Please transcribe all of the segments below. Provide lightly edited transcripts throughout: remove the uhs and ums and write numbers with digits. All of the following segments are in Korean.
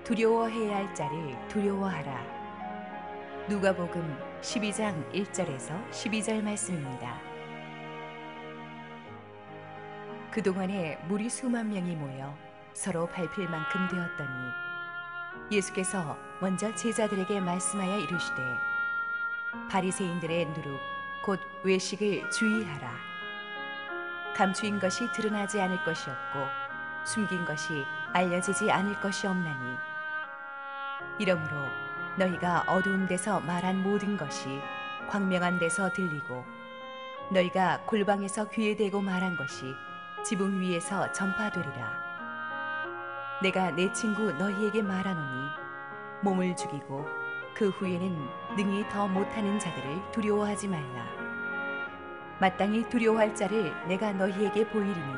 두려워해야 할 자를 두려워하라. 누가복음 12장 1절에서 12절 말씀입니다. 그동안에 무리 수만 명이 모여 서로 밟힐 만큼 되었더니 예수께서 먼저 제자들에게 말씀하여 이르시되 바리새인들의 누룩 곧 외식을 주의하라. 감추인 것이 드러나지 않을 것이 없고 숨긴 것이 알려지지 않을 것이 없나니 이러므로 너희가 어두운 데서 말한 모든 것이 광명한 데서 들리고 너희가 골방에서 귀에 대고 말한 것이 지붕 위에서 전파되리라. 내가 내 친구 너희에게 말하노니 몸을 죽이고 그 후에는 능히 더 못하는 자들을 두려워하지 말라. 마땅히 두려워할 자를 내가 너희에게 보이리니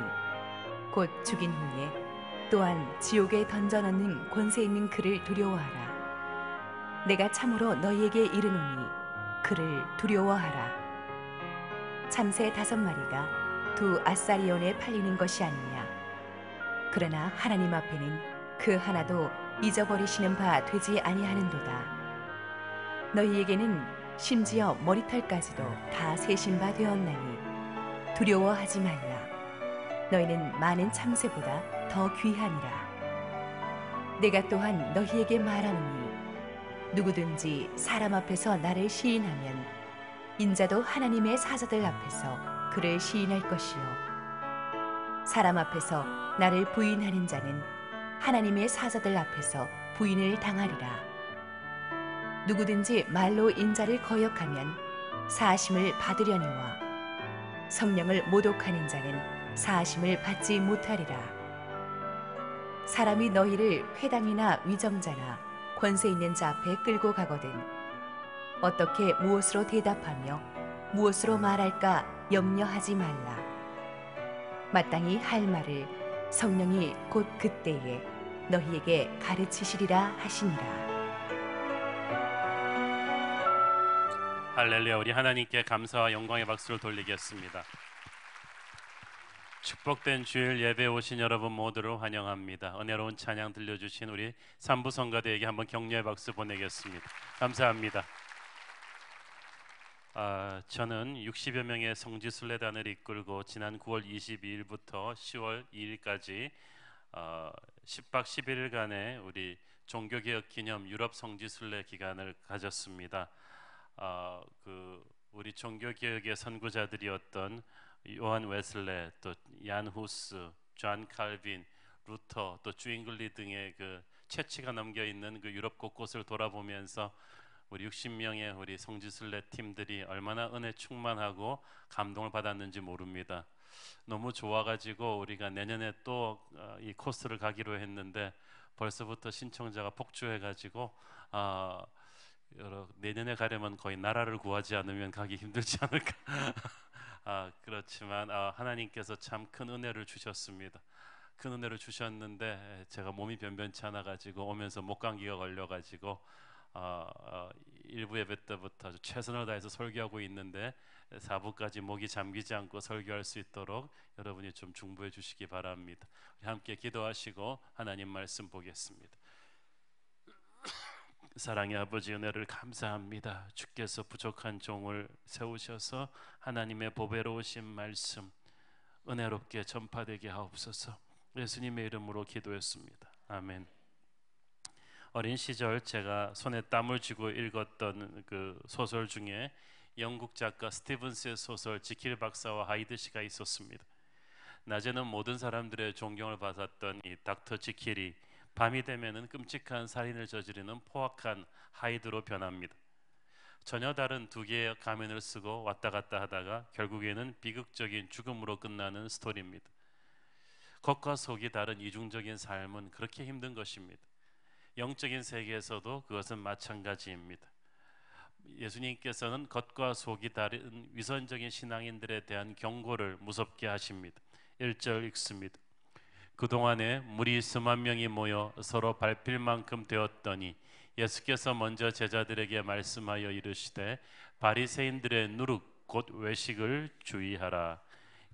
곧 죽인 후에 또한 지옥에 던져넣는 권세 있는 그를 두려워하라. 내가 참으로 너희에게 이르노니 그를 두려워하라. 참새 5마리가 두 아사리온에 팔리는 것이 아니냐. 그러나 하나님 앞에는 그 하나도 잊어버리시는 바 되지 아니하는도다. 너희에게는 심지어 머리털까지도 다 세신 바 되었나니 두려워하지 말라. 너희는 많은 참새보다 더 귀하니라. 내가 또한 너희에게 말하노니 누구든지 사람 앞에서 나를 시인하면 인자도 하나님의 사자들 앞에서 그를 시인할 것이요 사람 앞에서 나를 부인하는 자는 하나님의 사자들 앞에서 부인을 당하리라. 누구든지 말로 인자를 거역하면 사하심을 받으려니와 성령을 모독하는 자는 사하심을 받지 못하리라. 사람이 너희를 회당이나 위정자나 권세 있는 자 앞에 끌고 가거든 어떻게 무엇으로 대답하며 무엇으로 말할까 염려하지 말라. 마땅히 할 말을 성령이 곧 그때에 너희에게 가르치시리라 하시니라. 할렐루야. 우리 하나님께 감사와 영광의 박수를 돌리겠습니다. 축복된 주일 예배에 오신 여러분 모두를 환영합니다. 은혜로운 찬양 들려주신 우리 삼부 성가대에게 한번 격려의 박수 보내겠습니다. 감사합니다. 저는 60여 명의 성지순례단을 이끌고 지난 9월 22일부터 10월 2일까지 10박 11일간의 우리 종교개혁 기념 유럽 성지순례 기간을 가졌습니다. 우리 종교개혁의 선구자들이었던 요한 웨슬레, 또 얀 후스, 존 칼빈, 루터, 또 주잉글리 등의 그 채취가 넘겨 있는 그 유럽 곳곳을 돌아보면서 우리 60명의 우리 성지순례 팀들이 얼마나 은혜 충만하고 감동을 받았는지 모릅니다. 너무 좋아가지고 우리가 내년에 또 이 코스를 가기로 했는데 벌써부터 신청자가 폭주해가지고 내년에 가려면 거의 나라를 구하지 않으면 가기 힘들지 않을까. 그렇지만 하나님께서 참 큰 은혜를 주셨습니다. 큰 은혜를 주셨는데 제가 몸이 변변치 않아 가지고 오면서 목감기가 걸려 가지고 일부 예배 때부터 최선을 다해서 설교하고 있는데 4부까지 목이 잠기지 않고 설교할 수 있도록 여러분이 좀 중보해 주시기 바랍니다. 함께 기도하시고 하나님 말씀 보겠습니다. 사랑의 아버지, 은혜를 감사합니다. 주께서 부족한 종을 세우셔서 하나님의 보배로우신 말씀 은혜롭게 전파되게 하옵소서. 예수님의 이름으로 기도했습니다. 아멘. 어린 시절 제가 손에 땀을 쥐고 읽었던 그 소설 중에 영국 작가 스티븐스의 소설 지킬 박사와 하이드 씨가 있었습니다. 낮에는 모든 사람들의 존경을 받았던 이 닥터 지킬이 밤이 되면은 끔찍한 살인을 저지르는 포악한 하이드로 변합니다. 전혀 다른 두 개의 가면을 쓰고 왔다 갔다 하다가 결국에는 비극적인 죽음으로 끝나는 스토리입니다. 겉과 속이 다른 이중적인 삶은 그렇게 힘든 것입니다. 영적인 세계에서도 그것은 마찬가지입니다. 예수님께서는 겉과 속이 다른 위선적인 신앙인들에 대한 경고를 무섭게 하십니다. 1절 읽습니다. 그동안에 무리 수만 명이 모여 서로 밟힐 만큼 되었더니 예수께서 먼저 제자들에게 말씀하여 이르시되 바리새인들의 누룩 곧 외식을 주의하라.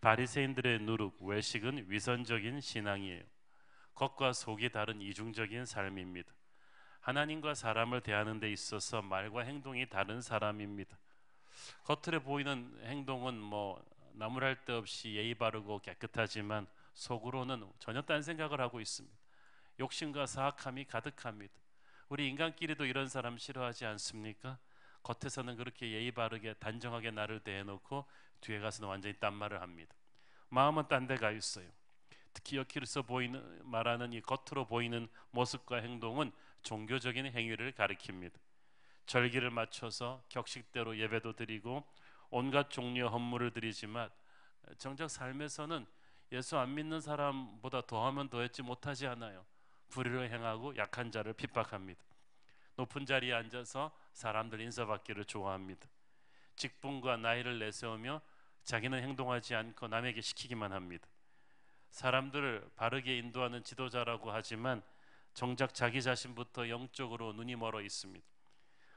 바리새인들의 누룩, 외식은 위선적인 신앙이에요. 겉과 속이 다른 이중적인 삶입니다. 하나님과 사람을 대하는 데 있어서 말과 행동이 다른 사람입니다. 겉으로 보이는 행동은 뭐 나무랄 데 없이 예의 바르고 깨끗하지만 속으로는 전혀 딴 생각을 하고 있습니다. 욕심과 사악함이 가득합니다. 우리 인간끼리도 이런 사람 싫어하지 않습니까? 겉에서는 그렇게 예의 바르게 단정하게 나를 대해놓고 뒤에 가서는 완전히 딴 말을 합니다. 마음은 딴 데 가 있어요. 특히 여기서 보이는 말하는 이 겉으로 보이는 모습과 행동은 종교적인 행위를 가리킵니다. 절기를 맞춰서 격식대로 예배도 드리고 온갖 종류의 헌물을 드리지만 정작 삶에서는 예수 안 믿는 사람보다 더하면 더했지 못하지 않아요. 불의를 행하고 약한 자를 핍박합니다. 높은 자리에 앉아서 사람들 인사받기를 좋아합니다. 직분과 나이를 내세우며 자기는 행동하지 않고 남에게 시키기만 합니다. 사람들을 바르게 인도하는 지도자라고 하지만 정작 자기 자신부터 영적으로 눈이 멀어 있습니다.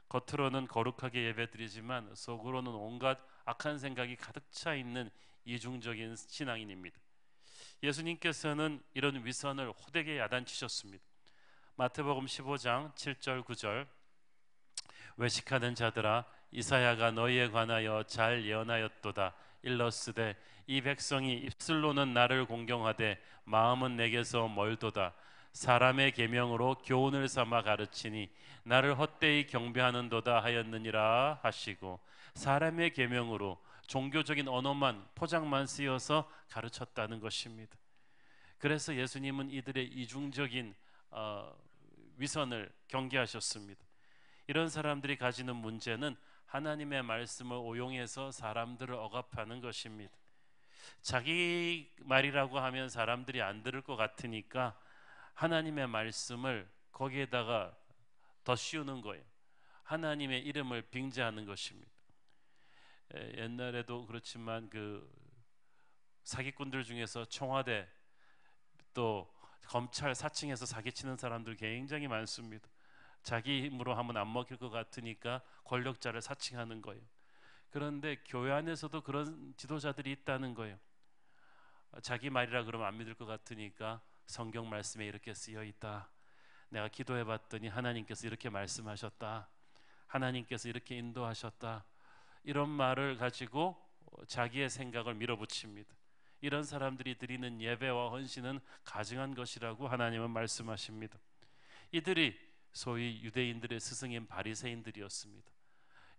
겉으로는 거룩하게 예배드리지만 속으로는 온갖 악한 생각이 가득 차 있는 이중적인 신앙인입니다. 예수님께서는 이런 위선을 호되게 야단치셨습니다. 마태복음 15장 7절 9절 외식하는 자들아 이사야가 너희에 관하여 잘 예언하였도다. 일러스되 이 백성이 입술로는 나를 공경하되 마음은 내게서 멀도다. 사람의 계명으로 교훈을 삼아 가르치니 나를 헛되이 경배하는도다 하였느니라 하시고, 사람의 계명으로 종교적인 언어만 포장만 쓰여서 가르쳤다는 것입니다. 그래서 예수님은 이들의 이중적인 위선을 경계하셨습니다. 이런 사람들이 가지는 문제는 하나님의 말씀을 오용해서 사람들을 억압하는 것입니다. 자기 말이라고 하면 사람들이 안 들을 것 같으니까 하나님의 말씀을 거기에다가 더 씌우는 거예요. 하나님의 이름을 빙자하는 것입니다. 옛날에도 그렇지만 그 사기꾼들 중에서 청와대 또 검찰 사칭해서 사기치는 사람들 굉장히 많습니다. 자기 힘으로 하면 안 먹힐 것 같으니까 권력자를 사칭하는 거예요. 그런데 교회 안에서도 그런 지도자들이 있다는 거예요. 자기 말이라 그러면 안 믿을 것 같으니까 성경 말씀에 이렇게 쓰여 있다. 내가 기도해 봤더니 하나님께서 이렇게 말씀하셨다. 하나님께서 이렇게 인도하셨다. 이런 말을 가지고 자기의 생각을 밀어붙입니다. 이런 사람들이 드리는 예배와 헌신은 가증한 것이라고 하나님은 말씀하십니다. 이들이 소위 유대인들의 스승인 바리새인들이었습니다.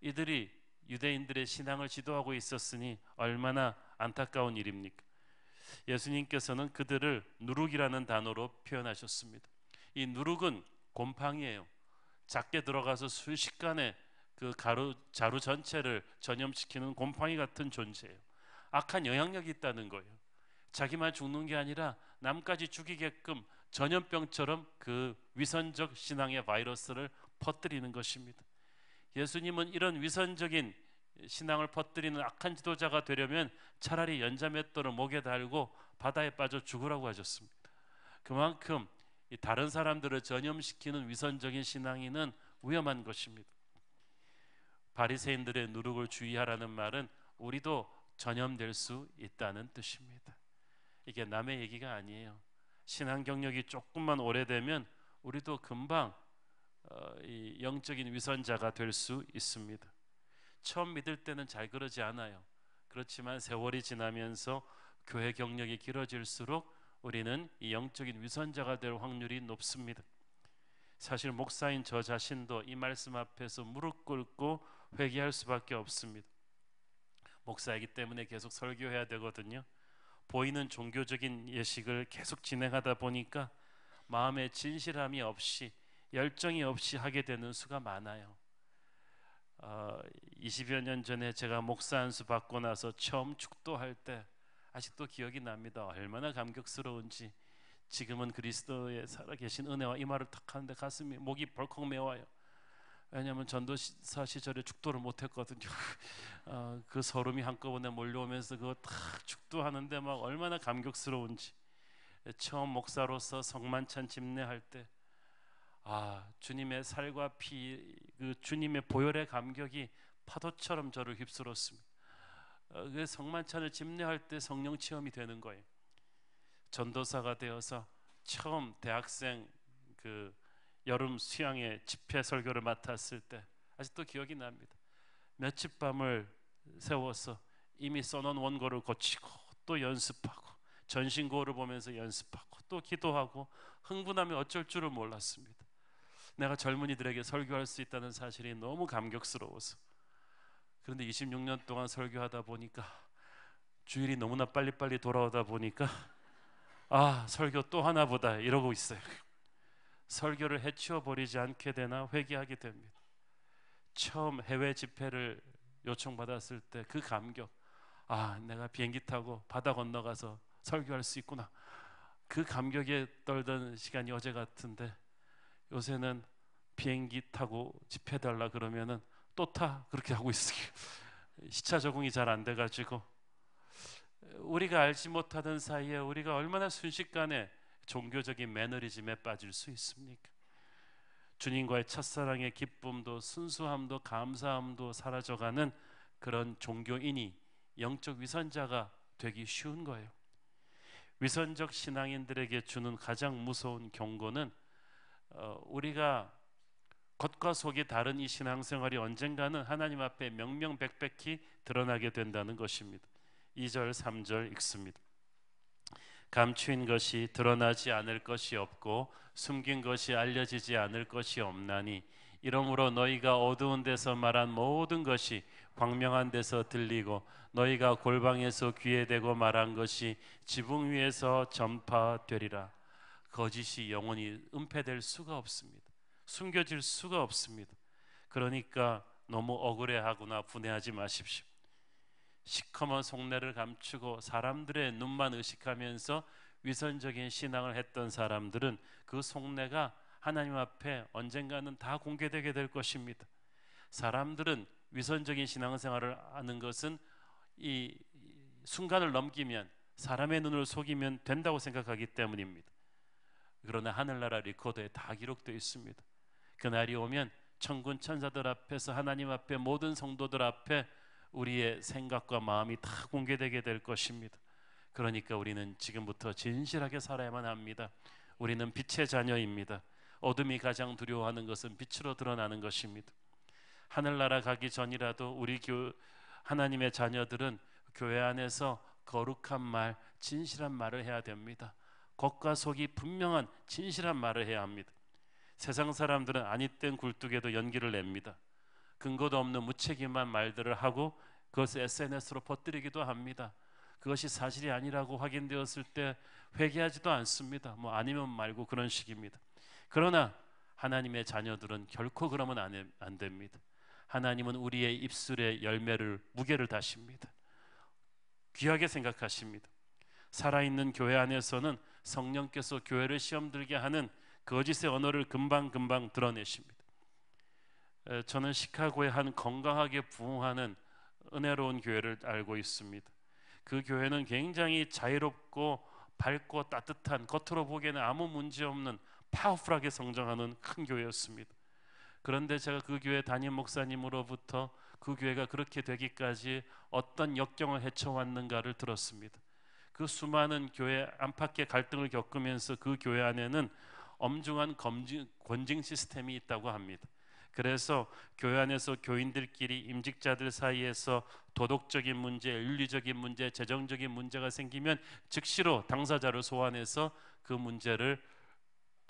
이들이 유대인들의 신앙을 지도하고 있었으니 얼마나 안타까운 일입니까? 예수님께서는 그들을 누룩이라는 단어로 표현하셨습니다. 이 누룩은 곰팡이에요. 작게 들어가서 순식간에 그 자루 전체를 전염시키는 곰팡이 같은 존재예요. 악한 영향력이 있다는 거예요. 자기만 죽는 게 아니라 남까지 죽이게끔 전염병처럼 그 위선적 신앙의 바이러스를 퍼뜨리는 것입니다. 예수님은 이런 위선적인 신앙을 퍼뜨리는 악한 지도자가 되려면 차라리 연자맷돌을 목에 달고 바다에 빠져 죽으라고 하셨습니다. 그만큼 이 다른 사람들을 전염시키는 위선적인 신앙인은 위험한 것입니다. 바리새인들의 누룩을 주의하라는 말은 우리도 전염될 수 있다는 뜻입니다. 이게 남의 얘기가 아니에요. 신앙 경력이 조금만 오래되면 우리도 금방 이 영적인 위선자가 될 수 있습니다. 처음 믿을 때는 잘 그러지 않아요. 그렇지만 세월이 지나면서 교회 경력이 길어질수록 우리는 이 영적인 위선자가 될 확률이 높습니다. 사실 목사인 저 자신도 이 말씀 앞에서 무릎 꿇고 회개할 수밖에 없습니다. 목사이기 때문에 계속 설교해야 되거든요. 보이는 종교적인 예식을 계속 진행하다 보니까 마음에 진실함이 없이 열정이 없이 하게 되는 수가 많아요. 20여 년 전에 제가 목사 안수 받고 나서 처음 축도할 때 아직도 기억이 납니다. 얼마나 감격스러운지. 지금은 그리스도의 살아계신 은혜와 이 말을 탁 하는데 가슴이 목이 벌컥 메워요. 왜냐하면 전도사 시절에 축도를 못했거든요. 그 서름이 한꺼번에 몰려오면서 그거 탁 축도하는데 막 얼마나 감격스러운지. 처음 목사로서 성만찬 집례할 때 주님의 살과 피, 그 주님의 보혈의 감격이 파도처럼 저를 휩쓸었습니다. 그 성만찬을 집례할 때 성령 체험이 되는 거예요. 전도사가 되어서 처음 대학생 그 여름 수양회 집회 설교를 맡았을 때 아직도 기억이 납니다. 며칠 밤을 세워서 이미 써놓은 원고를 고치고 또 연습하고 전신고를 보면서 연습하고 또 기도하고 흥분하면 어쩔 줄을 몰랐습니다. 내가 젊은이들에게 설교할 수 있다는 사실이 너무 감격스러워서. 그런데 26년 동안 설교하다 보니까 주일이 너무나 빨리빨리 돌아오다 보니까 설교 또 하나보다 이러고 있어요. 설교를 해치워 버리지 않게 되나 회개하게 됩니다. 처음 해외 집회를 요청받았을 때 그 감격, 내가 비행기 타고 바다 건너가서 설교할 수 있구나, 그 감격에 떨던 시간이 어제 같은데, 요새는 비행기 타고 집회 달라 그러면은 또 타, 그렇게 하고 있어요. 시차 적응이 잘 안 돼가지고. 우리가 알지 못하던 사이에 우리가 얼마나 순식간에 종교적인 매너리즘에 빠질 수 있습니까? 주님과의 첫사랑의 기쁨도 순수함도 감사함도 사라져가는 그런 종교인이 영적 위선자가 되기 쉬운 거예요. 위선적 신앙인들에게 주는 가장 무서운 경고는 우리가 겉과 속이 다른 이 신앙생활이 언젠가는 하나님 앞에 명명백백히 드러나게 된다는 것입니다. 2절 3절 읽습니다. 감추인 것이 드러나지 않을 것이 없고 숨긴 것이 알려지지 않을 것이 없나니 이러므로 너희가 어두운 데서 말한 모든 것이 광명한 데서 들리고 너희가 골방에서 귀에 대고 말한 것이 지붕 위에서 전파되리라. 거짓이 영원히 은폐될 수가 없습니다. 숨겨질 수가 없습니다. 그러니까 너무 억울해하거나 분해하지 마십시오. 시커먼 속내를 감추고 사람들의 눈만 의식하면서 위선적인 신앙을 했던 사람들은 그 속내가 하나님 앞에 언젠가는 다 공개되게 될 것입니다. 사람들은 위선적인 신앙생활을 하는 것은 이 순간을 넘기면, 사람의 눈을 속이면 된다고 생각하기 때문입니다. 그러나 하늘나라 리코더에 다 기록되어 있습니다. 그날이 오면 천군 천사들 앞에서 하나님 앞에 모든 성도들 앞에 우리의 생각과 마음이 다 공개되게 될 것입니다. 그러니까 우리는 지금부터 진실하게 살아야만 합니다. 우리는 빛의 자녀입니다. 어둠이 가장 두려워하는 것은 빛으로 드러나는 것입니다. 하늘나라 가기 전이라도 우리 하나님의 자녀들은 교회 안에서 거룩한 말, 진실한 말을 해야 됩니다. 겉과 속이 분명한 진실한 말을 해야 합니다. 세상 사람들은 아니땐 굴뚝에도 연기를 냅니다. 근거도 없는 무책임한 말들을 하고 그것을 SNS로 퍼뜨리기도 합니다. 그것이 사실이 아니라고 확인되었을 때 회개하지도 않습니다. 아니면 말고 그런 식입니다. 그러나 하나님의 자녀들은 결코 그러면 안 됩니다. 하나님은 우리의 입술의 열매를, 무게를 다십니다. 귀하게 생각하십니다. 살아있는 교회 안에서는 성령께서 교회를 시험 들게 하는 거짓의 언어를 금방 드러내십니다. 저는 시카고의 한 건강하게 부흥하는 은혜로운 교회를 알고 있습니다. 그 교회는 굉장히 자유롭고 밝고 따뜻한, 겉으로 보기에는 아무 문제 없는 파워풀하게 성장하는 큰 교회였습니다. 그런데 제가 그 교회 담임 목사님으로부터 그 교회가 그렇게 되기까지 어떤 역경을 헤쳐왔는가를 들었습니다. 그 수많은 교회 안팎의 갈등을 겪으면서 그 교회 안에는 엄중한 권징 시스템이 있다고 합니다. 그래서 교회 안에서 교인들끼리, 임직자들 사이에서 도덕적인 문제, 윤리적인 문제, 재정적인 문제가 생기면 즉시로 당사자를 소환해서 그 문제를,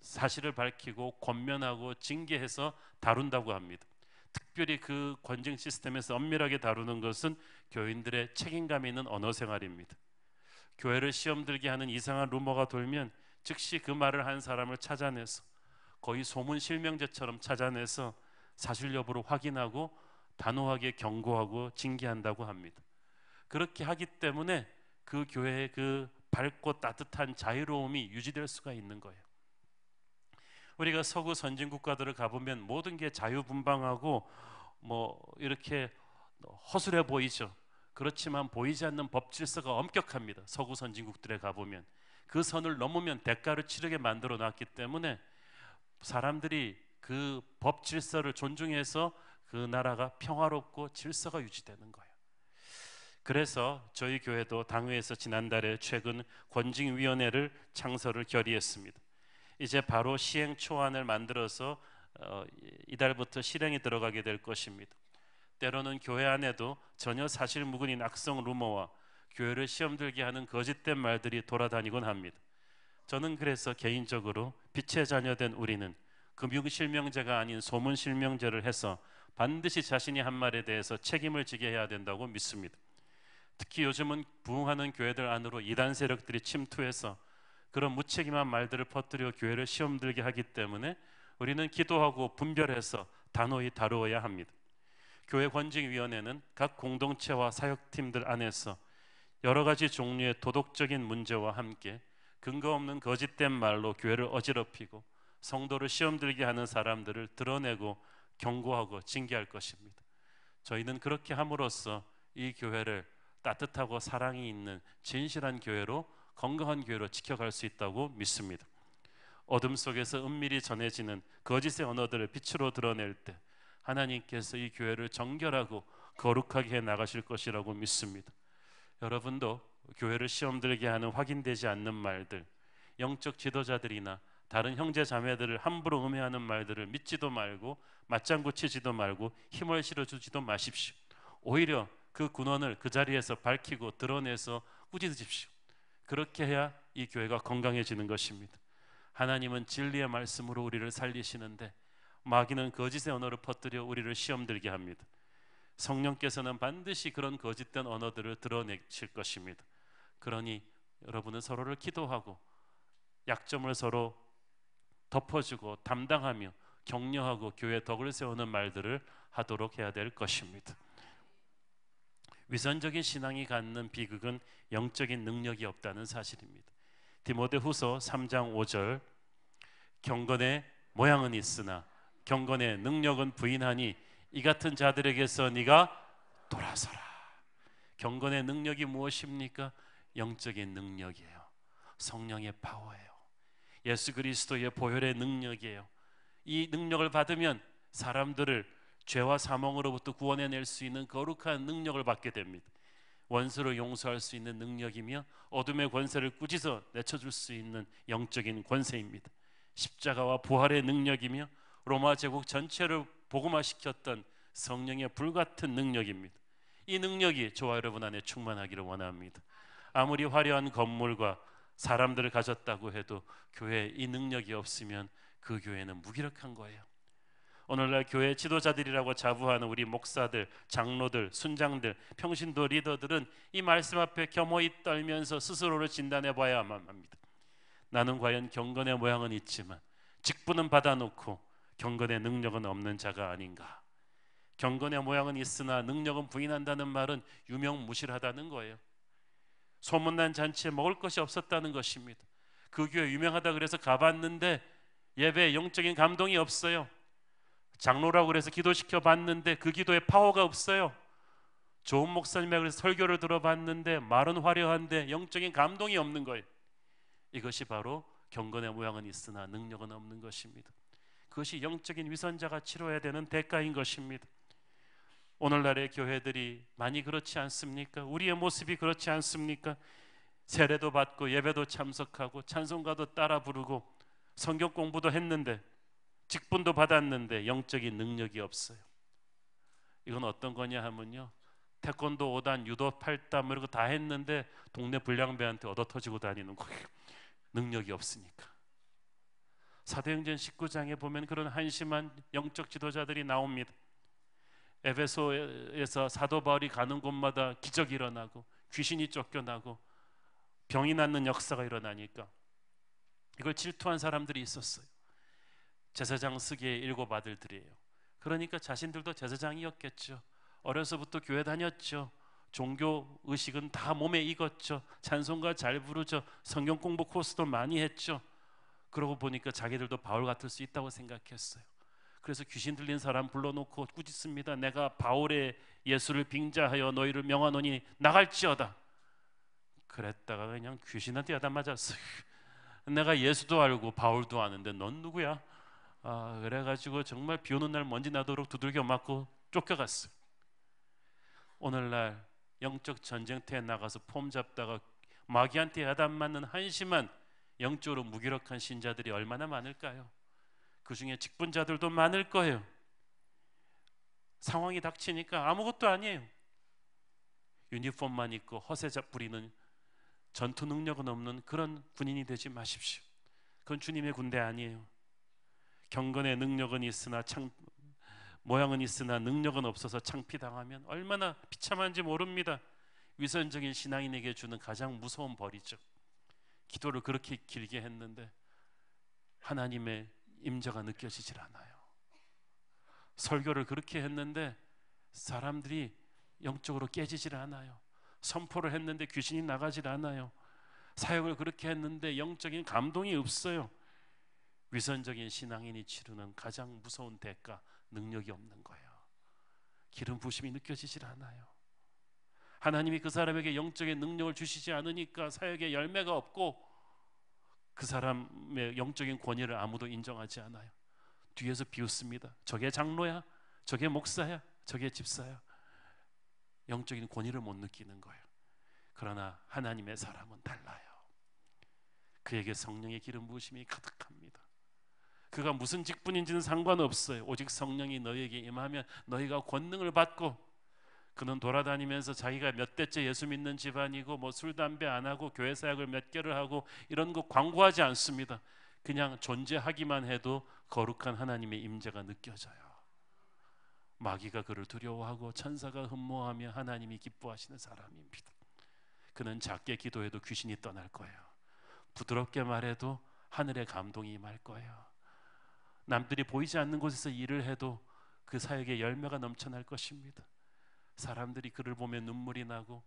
사실을 밝히고 권면하고 징계해서 다룬다고 합니다. 특별히 그 권징 시스템에서 엄밀하게 다루는 것은 교인들의 책임감 있는 언어 생활입니다. 교회를 시험 들게 하는 이상한 루머가 돌면 즉시 그 말을 한 사람을 찾아내서, 거의 소문 실명제처럼 찾아내서 사실 여부를 확인하고 단호하게 경고하고 징계한다고 합니다. 그렇게 하기 때문에 그 교회의 그 밝고 따뜻한 자유로움이 유지될 수가 있는 거예요. 우리가 서구 선진 국가들을 가보면 모든 게 자유분방하고 이렇게 허술해 보이죠. 그렇지만 보이지 않는 법 질서가 엄격합니다. 서구 선진국들에 가보면 그 선을 넘으면 대가를 치르게 만들어 놨기 때문에 사람들이 그 법 질서를 존중해서 그 나라가 평화롭고 질서가 유지되는 거예요. 그래서 저희 교회도 당회에서 지난달에 최근 권징위원회를 창설을 결의했습니다. 이제 바로 시행 초안을 만들어서 이달부터 실행이 들어가게 될 것입니다. 때로는 교회 안에도 전혀 사실 무근인 악성 루머와 교회를 시험 들게 하는 거짓된 말들이 돌아다니곤 합니다. 저는 그래서 개인적으로 빛의 자녀된 우리는 금융실명제가 아닌 소문실명제를 해서 반드시 자신이 한 말에 대해서 책임을 지게 해야 된다고 믿습니다. 특히 요즘은 부흥하는 교회들 안으로 이단 세력들이 침투해서 그런 무책임한 말들을 퍼뜨려 교회를 시험 들게 하기 때문에 우리는 기도하고 분별해서 단호히 다루어야 합니다. 교회 권직위원회는 각 공동체와 사역팀들 안에서 여러 가지 종류의 도덕적인 문제와 함께 근거 없는 거짓된 말로 교회를 어지럽히고 성도를 시험 들게 하는 사람들을 드러내고 경고하고 징계할 것입니다. 저희는 그렇게 함으로써 이 교회를 따뜻하고 사랑이 있는 진실한 교회로, 건강한 교회로 지켜갈 수 있다고 믿습니다. 어둠 속에서 은밀히 전해지는 거짓의 언어들을 빛으로 드러낼 때 하나님께서 이 교회를 정결하고 거룩하게 해 나가실 것이라고 믿습니다. 여러분도 교회를 시험 들게 하는 확인되지 않는 말들, 영적 지도자들이나 다른 형제 자매들을 함부로 음해하는 말들을 믿지도 말고 맞장구 치지도 말고 힘을 실어주지도 마십시오. 오히려 그 군원을 그 자리에서 밝히고 드러내서 꾸짖으십시오. 그렇게 해야 이 교회가 건강해지는 것입니다. 하나님은 진리의 말씀으로 우리를 살리시는데 마귀는 거짓의 언어를 퍼뜨려 우리를 시험 들게 합니다. 성령께서는 반드시 그런 거짓된 언어들을 드러내실 것입니다. 그러니 여러분은 서로를 기도하고 약점을 서로 덮어주고 담당하며 격려하고 교회의 덕을 세우는 말들을 하도록 해야 될 것입니다. 위선적인 신앙이 갖는 비극은 영적인 능력이 없다는 사실입니다. 디모데후서 3장 5절, 경건의 모양은 있으나 경건의 능력은 부인하니 이 같은 자들에게서 네가 돌아서라. 경건의 능력이 무엇입니까? 영적인 능력이에요. 성령의 파워예요. 예수 그리스도의 보혈의 능력이에요. 이 능력을 받으면 사람들을 죄와 사망으로부터 구원해낼 수 있는 거룩한 능력을 받게 됩니다. 원수를 용서할 수 있는 능력이며 어둠의 권세를 꾸짖어 내쳐줄 수 있는 영적인 권세입니다. 십자가와 부활의 능력이며 로마 제국 전체를 복음화시켰던 성령의 불같은 능력입니다. 이 능력이 저와 여러분 안에 충만하기를 원합니다. 아무리 화려한 건물과 사람들을 가졌다고 해도 교회에 이 능력이 없으면 그 교회는 무기력한 거예요. 오늘날 교회 지도자들이라고 자부하는 우리 목사들, 장로들, 순장들, 평신도 리더들은 이 말씀 앞에 겸허히 떨면서 스스로를 진단해 봐야만 합니다. 나는 과연 경건의 모양은 있지만 직분은 받아놓고 경건의 능력은 없는 자가 아닌가. 경건의 모양은 있으나 능력은 부인한다는 말은 유명무실하다는 거예요. 소문난 잔치에 먹을 것이 없었다는 것입니다. 그 교회 유명하다 그래서 가봤는데 예배에 영적인 감동이 없어요. 장로라고 그래서 기도시켜 봤는데 그 기도에 파워가 없어요. 좋은 목사님이라고 그래서 설교를 들어봤는데 말은 화려한데 영적인 감동이 없는 거예요. 이것이 바로 경건의 모양은 있으나 능력은 없는 것입니다. 그것이 영적인 위선자가 치러야 되는 대가인 것입니다. 오늘날의 교회들이 많이 그렇지 않습니까? 우리의 모습이 그렇지 않습니까? 세례도 받고 예배도 참석하고 찬송가도 따라 부르고 성경 공부도 했는데 직분도 받았는데 영적인 능력이 없어요. 이건 어떤 거냐 하면요, 태권도 5단, 유도 8단 이런 거 다 했는데 동네 불량배한테 얻어터지고 다니는 거예요. 능력이 없으니까. 사도행전 19장에 보면 그런 한심한 영적 지도자들이 나옵니다. 에베소에서 사도 바울이 가는 곳마다 기적이 일어나고 귀신이 쫓겨나고 병이 낫는 역사가 일어나니까 이걸 질투한 사람들이 있었어요. 제사장 스기의 7 아들들이에요. 그러니까 자신들도 제사장이었겠죠. 어려서부터 교회 다녔죠. 종교 의식은 다 몸에 익었죠. 찬송가 잘 부르죠. 성경 공부 코스도 많이 했죠. 그러고 보니까 자기들도 바울 같을 수 있다고 생각했어요. 그래서 귀신 들린 사람 불러놓고 꾸짖습니다. 내가 바울의 예수를 빙자하여 너희를 명하노니 나갈지어다. 그랬다가 그냥 귀신한테 야단 맞았어요. 내가 예수도 알고 바울도 아는데 넌 누구야? 그래가지고 정말 비 오는 날 먼지 나도록 두들겨 맞고 쫓겨갔어요. 오늘날 영적 전쟁터에 나가서 폼 잡다가 마귀한테 야단 맞는 한심한 영적으로 무기력한 신자들이 얼마나 많을까요? 그 중에 직분자들도 많을 거예요. 상황이 닥치니까 아무것도 아니에요. 유니폼만 입고 허세자 부리는 전투 능력은 없는 그런 군인이 되지 마십시오. 그건 주님의 군대 아니에요. 경건의 능력은 있으나 모양은 있으나 능력은 없어서 창피당하면 얼마나 비참한지 모릅니다. 위선적인 신앙인에게 주는 가장 무서운 벌이죠. 기도를 그렇게 길게 했는데 하나님의 임재가 느껴지질 않아요. 설교를 그렇게 했는데 사람들이 영적으로 깨지질 않아요. 선포를 했는데 귀신이 나가질 않아요. 사역을 그렇게 했는데 영적인 감동이 없어요. 위선적인 신앙인이 치르는 가장 무서운 대가, 능력이 없는 거예요. 기름 부심이 느껴지질 않아요. 하나님이 그 사람에게 영적인 능력을 주시지 않으니까 사역에 열매가 없고 그 사람의 영적인 권위를 아무도 인정하지 않아요. 뒤에서 비웃습니다. 저게 장로야? 저게 목사야? 저게 집사야? 영적인 권위를 못 느끼는 거예요. 그러나 하나님의 사람은 달라요. 그에게 성령의 기름 부으심이 가득합니다. 그가 무슨 직분인지는 상관없어요. 오직 성령이 너희에게 임하면 너희가 권능을 받고, 그는 돌아다니면서 자기가 몇 대째 예수 믿는 집안이고 뭐 술 담배 안 하고 교회 사역을 몇 개를 하고 이런 거 광고하지 않습니다. 그냥 존재하기만 해도 거룩한 하나님의 임재가 느껴져요. 마귀가 그를 두려워하고 천사가 흠모하며 하나님이 기뻐하시는 사람입니다. 그는 작게 기도해도 귀신이 떠날 거예요. 부드럽게 말해도 하늘의 감동이 임할 거예요. 남들이 보이지 않는 곳에서 일을 해도 그 사역에 열매가 넘쳐날 것입니다. 사람들이 그를 보며 눈물이 나고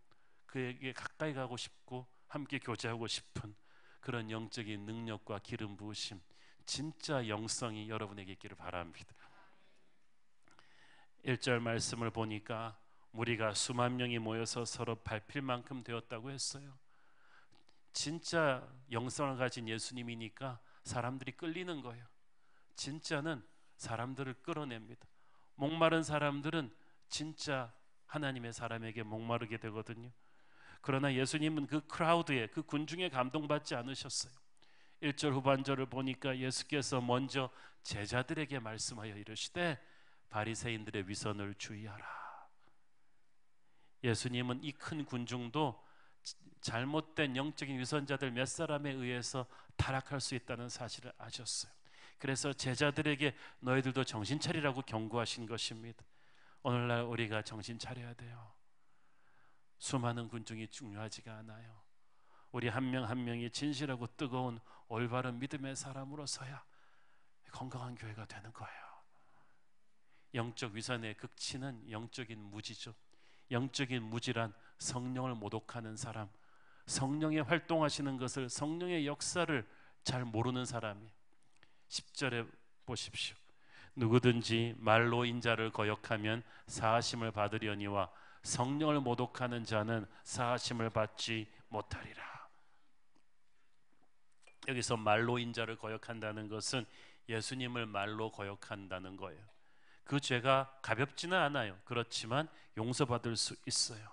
그에게 가까이 가고 싶고 함께 교제하고 싶은 그런 영적인 능력과 기름 부으심, 진짜 영성이 여러분에게 있기를 바랍니다. 1절 말씀을 보니까 무리가 수만 명이 모여서 서로 밟힐 만큼 되었다고 했어요. 진짜 영성을 가진 예수님이니까 사람들이 끌리는 거예요. 진짜는 사람들을 끌어냅니다. 목마른 사람들은 진짜 하나님의 사람에게 목마르게 되거든요. 그러나 예수님은 그 크라우드에, 그 군중에 감동받지 않으셨어요. 1절 후반절을 보니까 예수께서 먼저 제자들에게 말씀하여 이르시되 바리새인들의 위선을 주의하라. 예수님은 이 큰 군중도 잘못된 영적인 위선자들 몇 사람에 의해서 타락할 수 있다는 사실을 아셨어요. 그래서 제자들에게 너희들도 정신 차리라고 경고하신 것입니다. 오늘날 우리가 정신 차려야 돼요. 수많은 군중이 중요하지가 않아요. 우리 한 명 한 명이 진실하고 뜨거운 올바른 믿음의 사람으로서야 건강한 교회가 되는 거예요. 영적 위선의 극치는 영적인 무지죠. 영적인 무지란 성령을 모독하는 사람, 성령의 활동하시는 것을, 성령의 역사를 잘 모르는 사람이. 10절에 보십시오. 누구든지 말로 인자를 거역하면 사하심을 받으려니와 성령을 모독하는 자는 사하심을 받지 못하리라. 여기서 말로 인자를 거역한다는 것은 예수님을 말로 거역한다는 거예요. 그 죄가 가볍지는 않아요. 그렇지만 용서받을 수 있어요.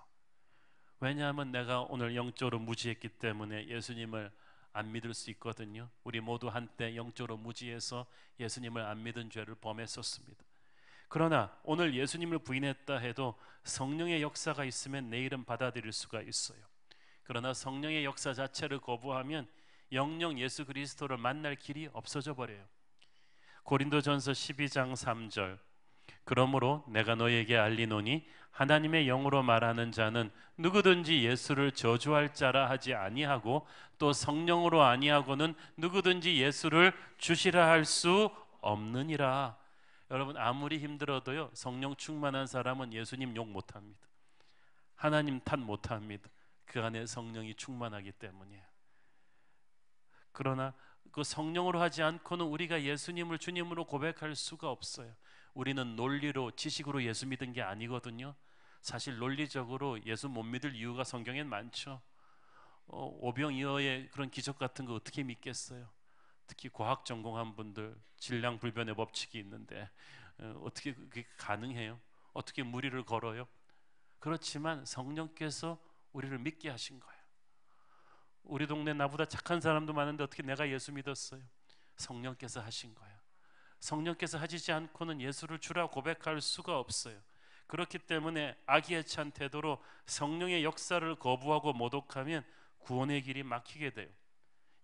왜냐하면 내가 오늘 영적으로 무지했기 때문에 예수님을 안 믿을 수 있거든요. 우리 모두 한때 영적으로 무지해서 예수님을 안 믿은 죄를 범했었습니다. 그러나 오늘 예수님을 부인했다 해도 성령의 역사가 있으면 내일은 받아들일 수가 있어요. 그러나 성령의 역사 자체를 거부하면 영영 예수 그리스도를 만날 길이 없어져 버려요. 고린도전서 12장 3절 그러므로 내가 너희에게 알리노니 하나님의 영으로 말하는 자는 누구든지 예수를 저주할 자라 하지 아니하고 또 성령으로 아니하고는 누구든지 예수를 주시라 할 수 없느니라. 여러분 아무리 힘들어도요 성령 충만한 사람은 예수님 욕 못합니다. 하나님 탓 못합니다. 그 안에 성령이 충만하기 때문이에요. 그러나 그 성령으로 하지 않고는 우리가 예수님을 주님으로 고백할 수가 없어요. 우리는 논리로 지식으로 예수 믿은 게 아니거든요. 사실 논리적으로 예수 못 믿을 이유가 성경엔 많죠. 오병이어의 그런 기적 같은 거 어떻게 믿겠어요? 특히 과학 전공한 분들 질량불변의 법칙이 있는데 어떻게 그게 가능해요? 어떻게 무리를 걸어요? 그렇지만 성령께서 우리를 믿게 하신 거예요. 우리 동네 나보다 착한 사람도 많은데 어떻게 내가 예수 믿었어요? 성령께서 하신 거예요. 성령께서 하시지 않고는 예수를 주라 고백할 수가 없어요. 그렇기 때문에 악의에 찬 태도로 성령의 역사를 거부하고 모독하면 구원의 길이 막히게 돼요.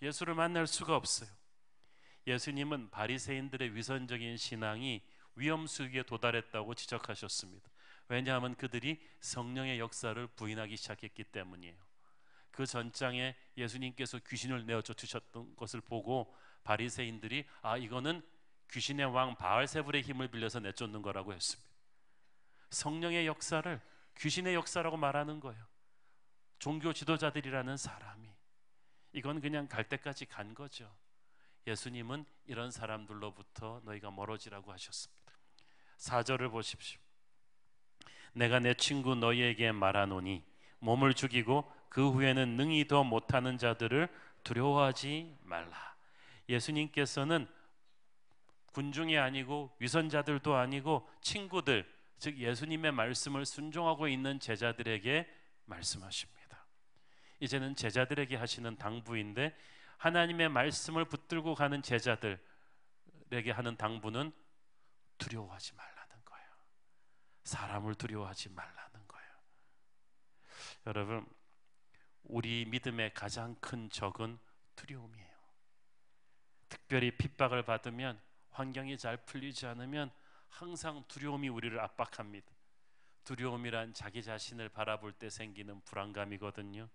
예수를 만날 수가 없어요. 예수님은 바리새인들의 위선적인 신앙이 위험수위에 도달했다고 지적하셨습니다. 왜냐하면 그들이 성령의 역사를 부인하기 시작했기 때문이에요. 그 전장에 예수님께서 귀신을 내어 쫓으셨던 것을 보고 바리새인들이 이거는 귀신의 왕 바알세불의 힘을 빌려서 내쫓는 거라고 했습니다. 성령의 역사를 귀신의 역사라고 말하는 거예요. 종교 지도자들이라는 사람이 이건 그냥 갈 때까지 간 거죠. 예수님은 이런 사람들로부터 너희가 멀어지라고 하셨습니다. 4절을 보십시오. 내가 내 친구 너희에게 말하노니 몸을 죽이고 그 후에는 능히 더 못하는 자들을 두려워하지 말라. 예수님께서는 군중이 아니고 위선자들도 아니고 친구들, 즉 예수님의 말씀을 순종하고 있는 제자들에게 말씀하십니다. 이제는 제자들에게 하시는 당부인데 하나님의 말씀을 붙들고 가는 제자들에게 하는 당부는 두려워하지 말라는 거예요. 사람을 두려워하지 말라는 거예요. 여러분, 우리 믿음의 가장 큰 적은 두려움이에요. 특별히 핍박을 받으면, 환경이 잘 풀리지 않으면 항상 두려움이 우리를 압박합니다. 두려움이란 자기 자신을 바라볼 때 생기는 불안감이거든요.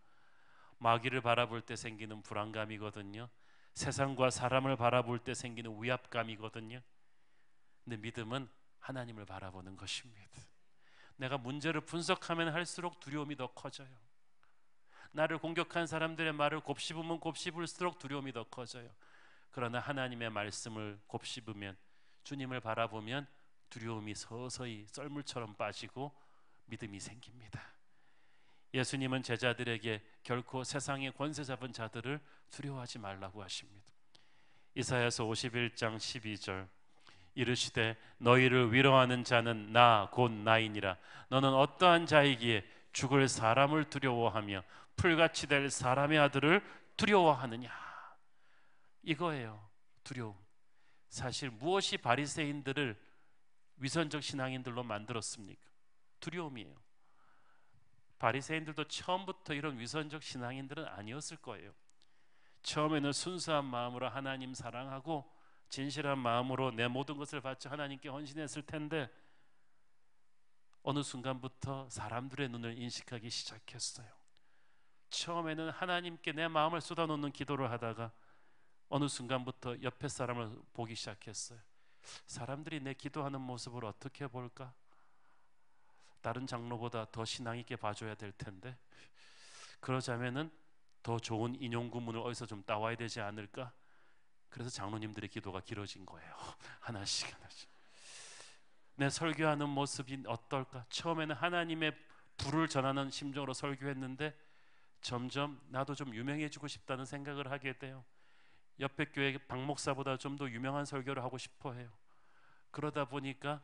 마귀를 바라볼 때 생기는 불안감이거든요. 세상과 사람을 바라볼 때 생기는 위압감이거든요. 근데 믿음은 하나님을 바라보는 것입니다. 내가 문제를 분석하면 할수록 두려움이 더 커져요. 나를 공격한 사람들의 말을 곱씹으면 곱씹을수록 두려움이 더 커져요. 그러나 하나님의 말씀을 곱씹으면, 주님을 바라보면 두려움이 서서히 썰물처럼 빠지고 믿음이 생깁니다. 예수님은 제자들에게 결코 세상의 권세 잡은 자들을 두려워하지 말라고 하십니다. 이사야서 51장 12절 이르시되 너희를 위로하는 자는 나 곧 나이니라. 너는 어떠한 자이기에 죽을 사람을 두려워하며 풀같이 될 사람의 아들을 두려워하느냐. 이거예요. 두려움. 사실 무엇이 바리새인들을 위선적 신앙인들로 만들었습니까? 두려움이에요. 바리새인들도 처음부터 이런 위선적 신앙인들은 아니었을 거예요. 처음에는 순수한 마음으로 하나님 사랑하고 진실한 마음으로 내 모든 것을 바쳐 하나님께 헌신했을 텐데 어느 순간부터 사람들의 눈을 인식하기 시작했어요. 처음에는 하나님께 내 마음을 쏟아놓는 기도를 하다가 어느 순간부터 옆에 사람을 보기 시작했어요. 사람들이 내 기도하는 모습을 어떻게 볼까? 다른 장로보다 더 신앙 있게 봐줘야 될 텐데 그러자면은 더 좋은 인용 구문을 어디서 좀 따와야 되지 않을까? 그래서 장로님들의 기도가 길어진 거예요. 하나씩 하나씩. 내 설교하는 모습이 어떨까? 처음에는 하나님의 불을 전하는 심정으로 설교했는데 점점 나도 좀 유명해지고 싶다는 생각을 하게 돼요. 옆에 교회 박 목사보다 좀 더 유명한 설교를 하고 싶어 해요. 그러다 보니까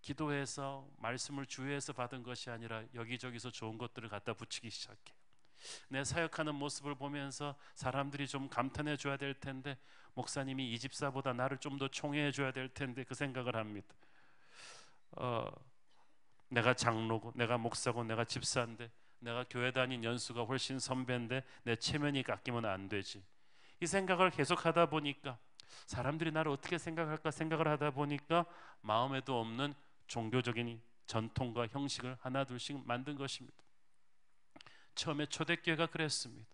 기도해서 말씀을 주의해서 받은 것이 아니라 여기저기서 좋은 것들을 갖다 붙이기 시작해요. 내 사역하는 모습을 보면서 사람들이 좀 감탄해 줘야 될 텐데 목사님이 이 집사보다 나를 좀 더 총애해 줘야 될 텐데 그 생각을 합니다. 내가 장로고 내가 목사고 내가 집사인데 내가 교회 다닌 연수가 훨씬 선배인데 내 체면이 깎이면 안 되지. 이 생각을 계속 하다 보니까 사람들이 나를 어떻게 생각할까 생각을 하다 보니까 마음에도 없는 종교적인 전통과 형식을 하나둘씩 만든 것입니다. 처음에 초대교회가 그랬습니다.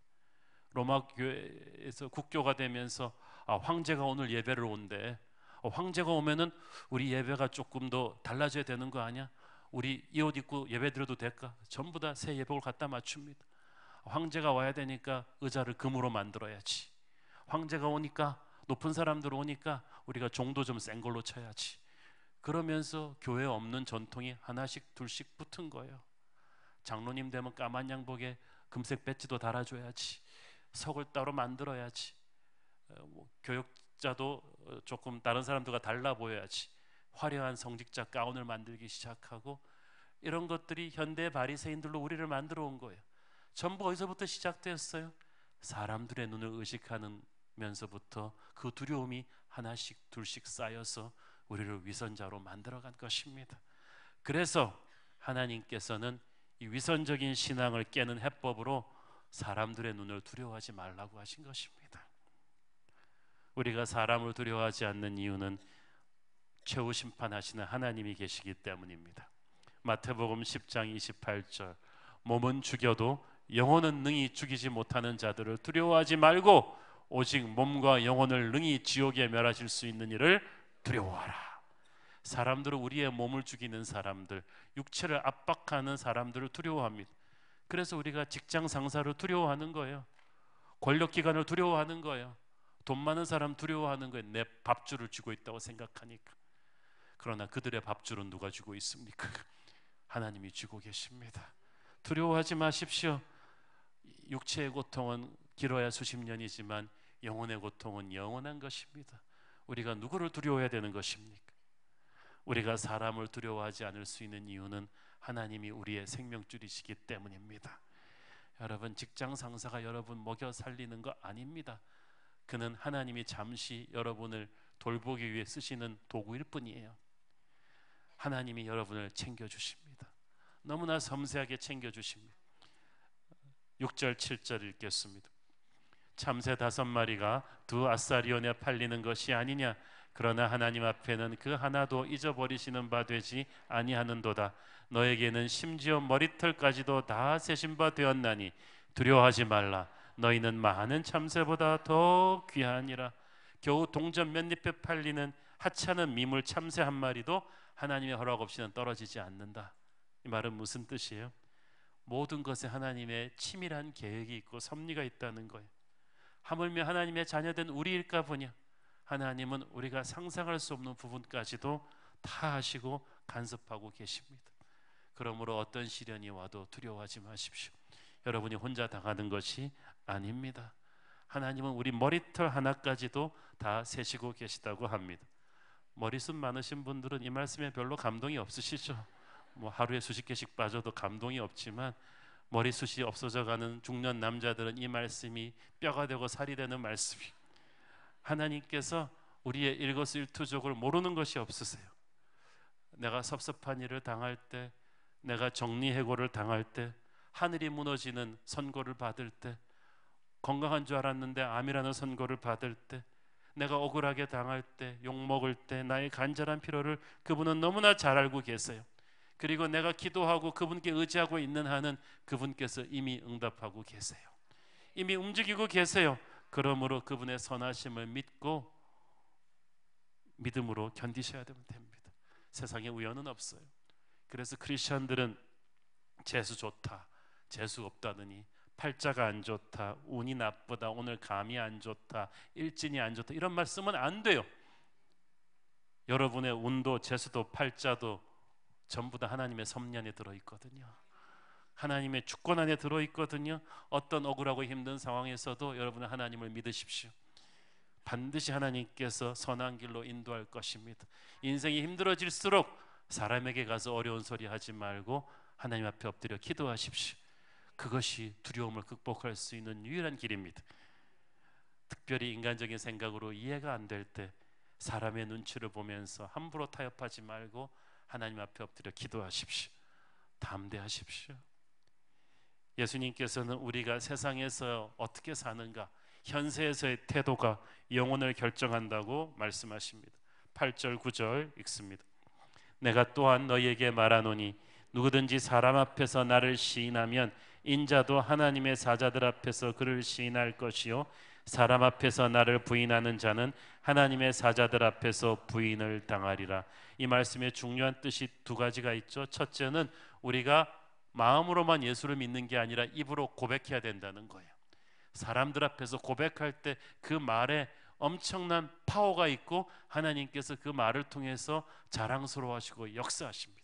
로마 교회에서 국교가 되면서 황제가 오늘 예배를 온대. 황제가 오면은 우리 예배가 조금 더 달라져야 되는 거 아니야? 우리 이 옷 입고 예배 드려도 될까? 전부 다 새 예복을 갖다 맞춥니다. 황제가 와야 되니까 의자를 금으로 만들어야지. 황제가 오니까 높은 사람들 오니까 우리가 종도 좀 센 걸로 쳐야지. 그러면서 교회에 없는 전통이 하나씩 둘씩 붙은 거예요. 장로님 되면 까만 양복에 금색 배지도 달아줘야지. 석을 따로 만들어야지. 교역자도 조금 다른 사람들과 달라 보여야지. 화려한 성직자 가운을 만들기 시작하고 이런 것들이 현대 바리새인들로 우리를 만들어 온 거예요. 전부 어디서부터 시작되었어요? 사람들의 눈을 의식하면서부터 그 두려움이 하나씩 둘씩 쌓여서 우리를 위선자로 만들어간 것입니다. 그래서 하나님께서는 이 위선적인 신앙을 깨는 해법으로 사람들의 눈을 두려워하지 말라고 하신 것입니다. 우리가 사람을 두려워하지 않는 이유는 최후 심판하시는 하나님이 계시기 때문입니다. 마태복음 10장 28절, 몸은 죽여도 영혼은 능히 죽이지 못하는 자들을 두려워하지 말고 오직 몸과 영혼을 능히 지옥에 멸하실 수 있는 이를 두려워하라. 사람들은 우리의 몸을 죽이는 사람들, 육체를 압박하는 사람들을 두려워합니다. 그래서 우리가 직장 상사를 두려워하는 거예요. 권력기관을 두려워하는 거예요. 돈 많은 사람 두려워하는 거예요. 내 밥줄을 쥐고 있다고 생각하니까. 그러나 그들의 밥줄은 누가 쥐고 있습니까? 하나님이 쥐고 계십니다. 두려워하지 마십시오. 육체의 고통은 길어야 수십 년이지만 영혼의 고통은 영원한 것입니다. 우리가 누구를 두려워해야 되는 것입니까? 우리가 사람을 두려워하지 않을 수 있는 이유는 하나님이 우리의 생명줄이시기 때문입니다. 여러분, 직장 상사가 여러분 먹여 살리는 거 아닙니다. 그는 하나님이 잠시 여러분을 돌보기 위해 쓰시는 도구일 뿐이에요. 하나님이 여러분을 챙겨주십니다. 너무나 섬세하게 챙겨주십니다. 6절 7절 읽겠습니다. 참새 5마리가 두 아사리온에 팔리는 것이 아니냐. 그러나 하나님 앞에는 그 하나도 잊어버리시는 바 되지 아니하는도다. 너에게는 심지어 머리털까지도 다 세신 바 되었나니 두려워하지 말라. 너희는 많은 참새보다 더 귀하니라. 겨우 동전 몇 잎에 팔리는 하찮은 미물 참새 한 마리도 하나님의 허락 없이는 떨어지지 않는다. 이 말은 무슨 뜻이에요? 모든 것에 하나님의 치밀한 계획이 있고 섭리가 있다는 거예요. 하물며 하나님의 자녀된 우리일까 보냐. 하나님은 우리가 상상할 수 없는 부분까지도 다 하시고 간섭하고 계십니다. 그러므로 어떤 시련이 와도 두려워하지 마십시오. 여러분이 혼자 당하는 것이 아닙니다. 하나님은 우리 머리털 하나까지도 다 세시고 계시다고 합니다. 머리숱 많으신 분들은 이 말씀에 별로 감동이 없으시죠? 뭐 하루에 수십 개씩 빠져도 감동이 없지만 머리숱이 없어져가는 중년 남자들은 이 말씀이 뼈가 되고 살이 되는 말씀이, 하나님께서 우리의 일거수일투족을 모르는 것이 없으세요. 내가 섭섭한 일을 당할 때, 내가 정리해고를 당할 때, 하늘이 무너지는 선고를 받을 때, 건강한 줄 알았는데 암이라는 선고를 받을 때, 내가 억울하게 당할 때, 욕먹을 때, 나의 간절한 필요를 그분은 너무나 잘 알고 계세요. 그리고 내가 기도하고 그분께 의지하고 있는 한은 그분께서 이미 응답하고 계세요. 이미 움직이고 계세요. 그러므로 그분의 선하심을 믿고 믿음으로 견디셔야 됩니다. 세상에 우연은 없어요. 그래서 크리스천들은 재수 좋다, 재수 없다느니, 팔자가 안 좋다, 운이 나쁘다, 오늘 감이 안 좋다, 일진이 안 좋다, 이런 말 쓰면 안 돼요. 여러분의 운도 재수도 팔자도 전부 다 하나님의 섭리 안에 들어있거든요. 하나님의 주권 안에 들어있거든요. 어떤 억울하고 힘든 상황에서도 여러분은 하나님을 믿으십시오. 반드시 하나님께서 선한 길로 인도할 것입니다. 인생이 힘들어질수록 사람에게 가서 어려운 소리 하지 말고 하나님 앞에 엎드려 기도하십시오. 그것이 두려움을 극복할 수 있는 유일한 길입니다. 특별히 인간적인 생각으로 이해가 안 될 때 사람의 눈치를 보면서 함부로 타협하지 말고 하나님 앞에 엎드려 기도하십시오. 담대하십시오. 예수님께서는 우리가 세상에서 어떻게 사는가, 현세에서의 태도가 영혼을 결정한다고 말씀하십니다. 8절 9절 읽습니다. 내가 또한 너희에게 말하노니 누구든지 사람 앞에서 나를 시인하면 인자도 하나님의 사자들 앞에서 그를 시인할 것이요 사람 앞에서 나를 부인하는 자는 하나님의 사자들 앞에서 부인을 당하리라. 이 말씀의 중요한 뜻이 두 가지가 있죠. 첫째는 우리가 마음으로만 예수를 믿는 게 아니라 입으로 고백해야 된다는 거예요. 사람들 앞에서 고백할 때 그 말에 엄청난 파워가 있고 하나님께서 그 말을 통해서 자랑스러워하시고 역사하십니다.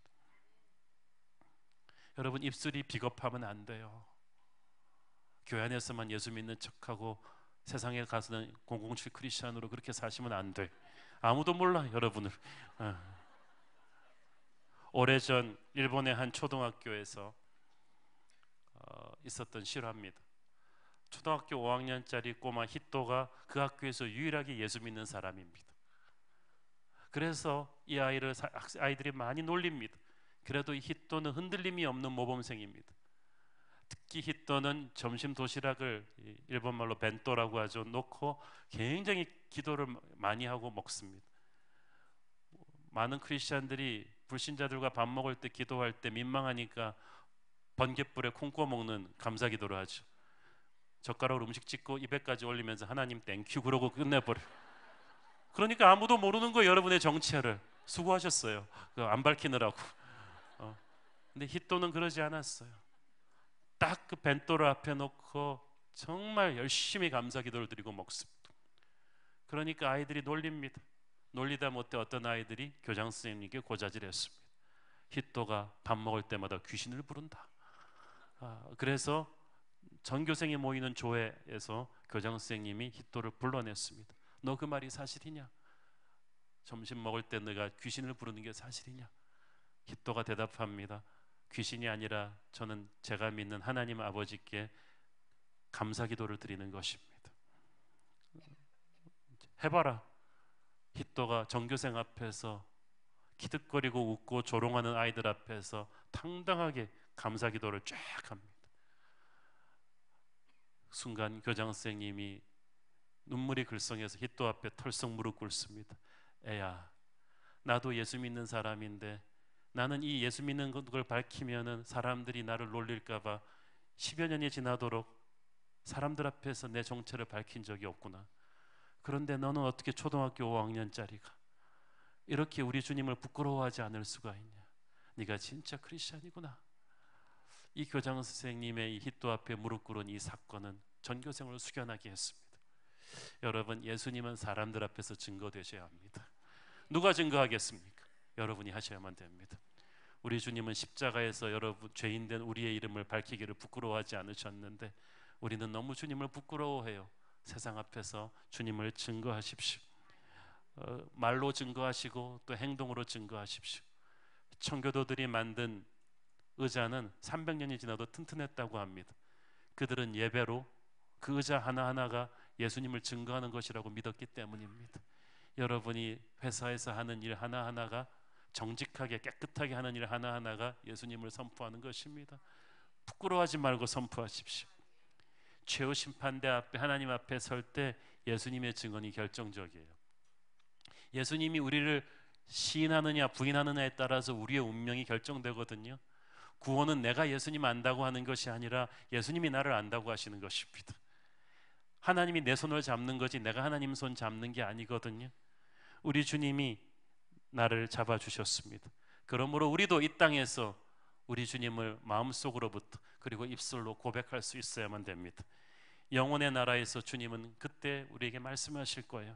여러분, 입술이 비겁하면 안 돼요. 교회 안에서만 예수 믿는 척하고 세상에 가서는 007 크리스찬으로 그렇게 사시면 안 돼. 아무도 몰라 여러분을. 오래전 일본의 한 초등학교에서 있었던 실화입니다. 초등학교 5학년짜리 꼬마 히토가 그 학교에서 유일하게 예수 믿는 사람입니다. 그래서 이 아이들이 많이 놀립니다. 그래도 이 히토는 흔들림이 없는 모범생입니다. 특히 히토는 점심 도시락을 일본말로 벤또라고 하죠. 놓고 굉장히 기도를 많이 하고 먹습니다. 많은 크리스찬들이 불신자들과 밥 먹을 때 기도할 때 민망하니까 번갯불에 콩 구워 먹는 감사 기도를 하죠. 젓가락으로 음식 찍고 입에까지 올리면서 하나님 땡큐 그러고 끝내버려요. 그러니까 아무도 모르는 거예요. 여러분의 정체를. 수고하셨어요. 안 밝히느라고. 근데 히토는 그러지 않았어요. 딱 그 벤또를 앞에 놓고 정말 열심히 감사 기도를 드리고 먹습니다. 그러니까 아이들이 놀립니다. 놀리다 못해 어떤 아이들이 교장 선생님께 고자질했습니다. 히토가 밥 먹을 때마다 귀신을 부른다. 그래서 전교생이 모이는 조회에서 교장 선생님이 히토를 불러냈습니다. 너 그 말이 사실이냐? 점심 먹을 때 내가 귀신을 부르는 게 사실이냐? 히토가 대답합니다. 귀신이 아니라 저는 제가 믿는 하나님 아버지께 감사 기도를 드리는 것입니다. 해봐라. 히토가 전교생 앞에서 기득거리고 웃고 조롱하는 아이들 앞에서 당당하게 감사 기도를 쫙 합니다. 순간 교장 선생님이 눈물이 글썽여서 히토 앞에 털썩 무릎 꿇습니다. 애야, 나도 예수 믿는 사람인데 나는 이 예수 믿는 걸 밝히면은 사람들이 나를 놀릴까봐 10여 년이 지나도록 사람들 앞에서 내 정체를 밝힌 적이 없구나. 그런데 너는 어떻게 초등학교 5학년짜리가 이렇게 우리 주님을 부끄러워하지 않을 수가 있냐? 네가 진짜 크리스찬이구나. 이 교장 선생님의 이 히토 앞에 무릎 꿇은 이 사건은 전교생을 숙연하게 했습니다. 여러분, 예수님은 사람들 앞에서 증거되셔야 합니다. 누가 증거하겠습니까? 여러분이 하셔야만 됩니다. 우리 주님은 십자가에서 여러분 죄인된 우리의 이름을 밝히기를 부끄러워하지 않으셨는데 우리는 너무 주님을 부끄러워해요. 세상 앞에서 주님을 증거하십시오. 말로 증거하시고 또 행동으로 증거하십시오. 청교도들이 만든 의자는 300년이 지나도 튼튼했다고 합니다. 그들은 예배로 그 의자 하나하나가 예수님을 증거하는 것이라고 믿었기 때문입니다. 여러분이 회사에서 하는 일 하나하나가 정직하게 깨끗하게 하는 일 하나하나가 예수님을 선포하는 것입니다. 부끄러워하지 말고 선포하십시오. 최후 심판대 앞에 하나님 앞에 설 때 예수님의 증언이 결정적이에요. 예수님이 우리를 시인하느냐 부인하느냐에 따라서 우리의 운명이 결정되거든요. 구원은 내가 예수님 안다고 하는 것이 아니라 예수님이 나를 안다고 하시는 것입니다. 하나님이 내 손을 잡는 거지 내가 하나님 손 잡는 게 아니거든요. 우리 주님이 나를 잡아주셨습니다. 그러므로 우리도 이 땅에서 우리 주님을 마음속으로부터 그리고 입술로 고백할 수 있어야만 됩니다. 영혼의 나라에서 주님은 그때 우리에게 말씀하실 거예요.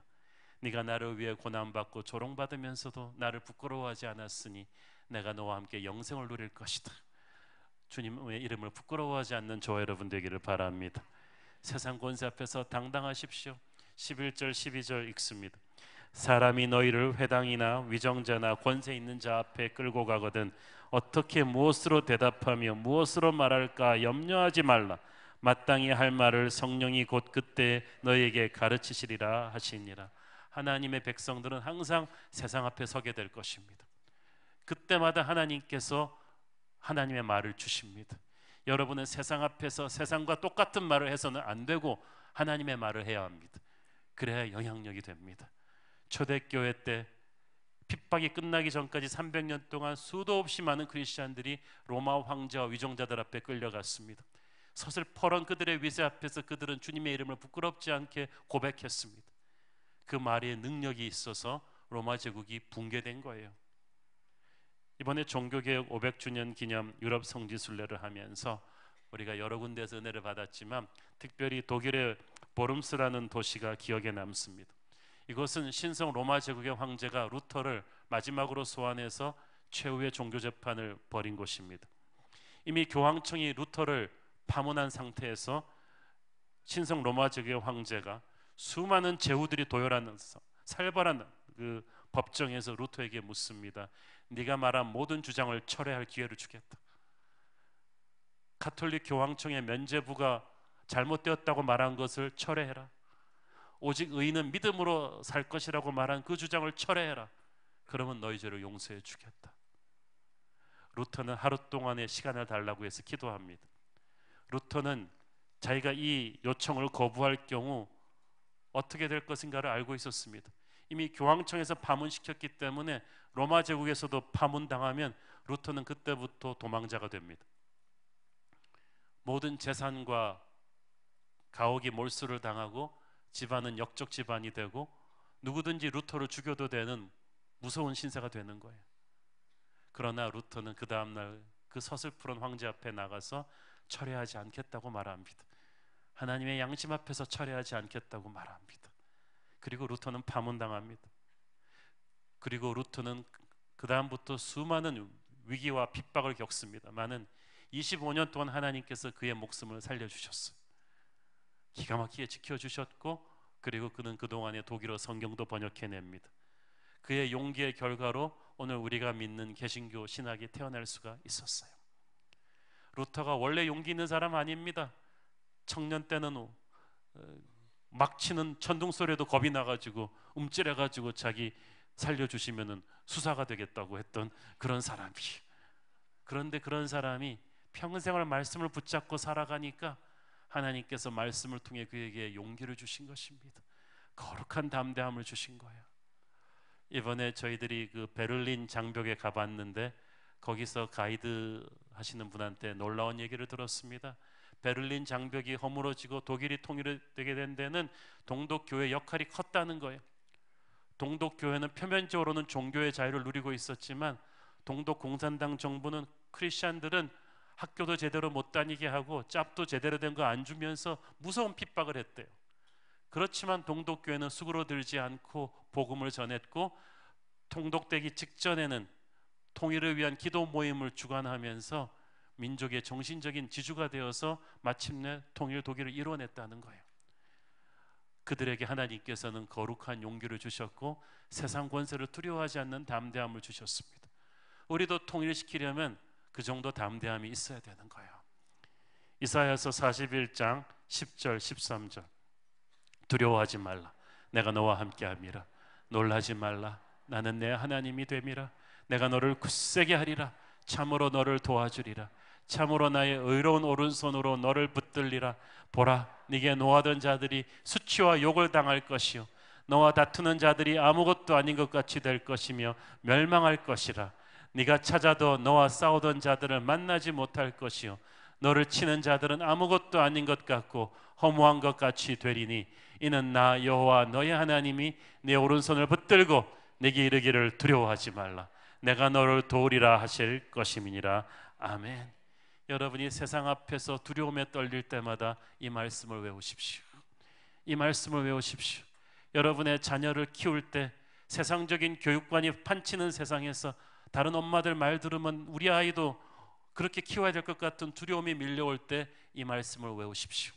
네가 나를 위해 고난받고 조롱받으면서도 나를 부끄러워하지 않았으니 내가 너와 함께 영생을 누릴 것이다. 주님의 이름을 부끄러워하지 않는 저와 여러분 되기를 바랍니다. 세상 권세 앞에서 당당하십시오. 11절 12절 읽습니다. 사람이 너희를 회당이나 위정자나 권세 있는 자 앞에 끌고 가거든 어떻게 무엇으로 대답하며 무엇으로 말할까 염려하지 말라. 마땅히 할 말을 성령이 곧 그때 너희에게 가르치시리라 하시니라. 하나님의 백성들은 항상 세상 앞에 서게 될 것입니다. 그때마다 하나님께서 하나님의 말을 주십니다. 여러분은 세상 앞에서 세상과 똑같은 말을 해서는 안 되고 하나님의 말을 해야 합니다. 그래야 영향력이 됩니다. 초대교회 때 핍박이 끝나기 전까지 300년 동안 수도 없이 많은 크리스찬들이 로마 황제와 위정자들 앞에 끌려갔습니다. 서슬퍼런 그들의 위세 앞에서 그들은 주님의 이름을 부끄럽지 않게 고백했습니다. 그 말에 능력이 있어서 로마 제국이 붕괴된 거예요. 이번에 종교개혁 500주년 기념 유럽 성지순례를 하면서 우리가 여러 군데에서 은혜를 받았지만 특별히 독일의 보름스라는 도시가 기억에 남습니다. 이것은 신성 로마 제국의 황제가 루터를 마지막으로 소환해서 최후의 종교 재판을 벌인 곳입니다. 이미 교황청이 루터를 파문한 상태에서 신성 로마 제국의 황제가 수많은 제후들이 도열하면서 살벌한 그 법정에서 루터에게 묻습니다. 네가 말한 모든 주장을 철회할 기회를 주겠다. 가톨릭 교황청의 면죄부가 잘못되었다고 말한 것을 철회해라. 오직 의인은 믿음으로 살 것이라고 말한 그 주장을 철회해라. 그러면 너희 죄를 용서해 주겠다. 루터는 하루 동안의 시간을 달라고 해서 기도합니다. 루터는 자기가 이 요청을 거부할 경우 어떻게 될 것인가를 알고 있었습니다. 이미 교황청에서 파문시켰기 때문에 로마 제국에서도 파문당하면 루터는 그때부터 도망자가 됩니다. 모든 재산과 가옥이 몰수를 당하고 집안은 역적 집안이 되고 누구든지 루터를 죽여도 되는 무서운 신세가 되는 거예요. 그러나 루터는 그 다음날 그 서슬프른 황제 앞에 나가서 철회하지 않겠다고 말합니다. 하나님의 양심 앞에서 철회하지 않겠다고 말합니다. 그리고 루터는 파문당합니다. 그리고 루터는 그 다음부터 수많은 위기와 핍박을 겪습니다만은 25년 동안 하나님께서 그의 목숨을 살려주셨어요. 기가 막히게 지켜주셨고, 그리고 그는 그동안에 독일어 성경도 번역해냅니다. 그의 용기의 결과로 오늘 우리가 믿는 개신교 신학이 태어날 수가 있었어요. 루터가 원래 용기 있는 사람 아닙니다. 청년 때는 막 치는 천둥 소리에도 겁이 나가지고 움찔해가지고 자기 살려주시면은 수사가 되겠다고 했던 그런 사람이에요. 그런데 그런 사람이 평생을 말씀을 붙잡고 살아가니까 하나님께서 말씀을 통해 그에게 용기를 주신 것입니다. 거룩한 담대함을 주신 거예요. 이번에 저희들이 그 베를린 장벽에 가봤는데 거기서 가이드 하시는 분한테 놀라운 얘기를 들었습니다. 베를린 장벽이 허물어지고 독일이 통일되게 된 데는 동독교회 역할이 컸다는 거예요. 동독교회는 표면적으로는 종교의 자유를 누리고 있었지만 동독 공산당 정부는 크리스찬들은 학교도 제대로 못 다니게 하고 짭도 제대로 된 거 안 주면서 무서운 핍박을 했대요. 그렇지만 동독교회는 수그러들지 않고 복음을 전했고, 통독되기 직전에는 통일을 위한 기도 모임을 주관하면서 민족의 정신적인 지주가 되어서 마침내 통일 독일을 이뤄냈다는 거예요. 그들에게 하나님께서는 거룩한 용기를 주셨고 세상 권세를 두려워하지 않는 담대함을 주셨습니다. 우리도 통일시키려면 그 정도 담대함이 있어야 되는 거예요. 이사야서 41장 10절 13절 두려워하지 말라, 내가 너와 함께함이라. 놀라지 말라, 나는 내 하나님이 됨이라. 내가 너를 굳세게 하리라. 참으로 너를 도와주리라. 참으로 나의 의로운 오른손으로 너를 붙들리라. 보라, 네게 노하던 자들이 수치와 욕을 당할 것이요 너와 다투는 자들이 아무것도 아닌 것 같이 될 것이며 멸망할 것이라. 네가 찾아도 너와 싸우던 자들을 만나지 못할 것이요 너를 치는 자들은 아무것도 아닌 것 같고 허무한 것 같이 되리니 이는 나 여호와 너의 하나님이 네 오른손을 붙들고 네게 이르기를 두려워하지 말라, 내가 너를 도우리라 하실 것임이니라. 아멘. 여러분이 세상 앞에서 두려움에 떨릴 때마다 이 말씀을 외우십시오. 이 말씀을 외우십시오. 여러분의 자녀를 키울 때 세상적인 교육관이 판치는 세상에서 다른 엄마들 말 들으면 우리 아이도 그렇게 키워야 될 것 같은 두려움이 밀려올 때 이 말씀을 외우십시오.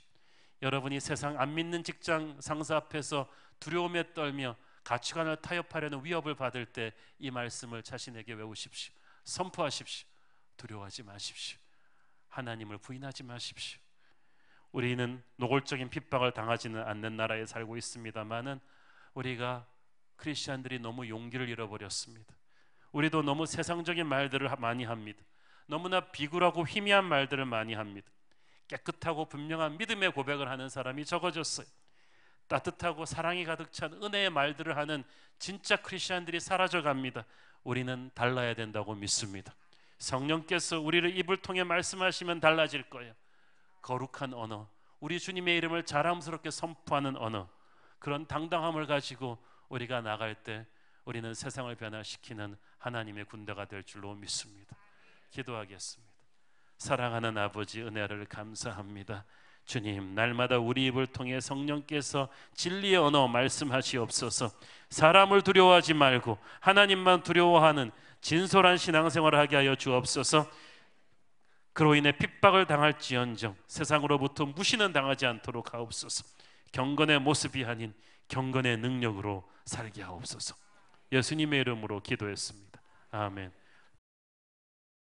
여러분이 세상 안 믿는 직장 상사 앞에서 두려움에 떨며 가치관을 타협하려는 위협을 받을 때 이 말씀을 자신에게 외우십시오. 선포하십시오. 두려워하지 마십시오. 하나님을 부인하지 마십시오. 우리는 노골적인 핍박을 당하지는 않는 나라에 살고 있습니다만은 우리가 크리스천들이 너무 용기를 잃어버렸습니다. 우리도 너무 세상적인 말들을 많이 합니다. 너무나 비굴하고 희미한 말들을 많이 합니다. 깨끗하고 분명한 믿음의 고백을 하는 사람이 적어졌어요. 따뜻하고 사랑이 가득 찬 은혜의 말들을 하는 진짜 크리스천들이 사라져갑니다. 우리는 달라야 된다고 믿습니다. 성령께서 우리를 입을 통해 말씀하시면 달라질 거예요. 거룩한 언어, 우리 주님의 이름을 자랑스럽게 선포하는 언어, 그런 당당함을 가지고 우리가 나갈 때 우리는 세상을 변화시키는 하나님의 군대가 될 줄로 믿습니다. 기도하겠습니다. 사랑하는 아버지, 은혜를 감사합니다. 주님, 날마다 우리 입을 통해 성령께서 진리의 언어 말씀하시옵소서. 사람을 두려워하지 말고 하나님만 두려워하는 진솔한 신앙생활을 하게 하여 주옵소서. 그로 인해 핍박을 당할지언정 세상으로부터 무시는 당하지 않도록 하옵소서. 경건의 모습이 아닌 경건의 능력으로 살게 하옵소서. 예수님의 이름으로 기도했습니다. 아멘.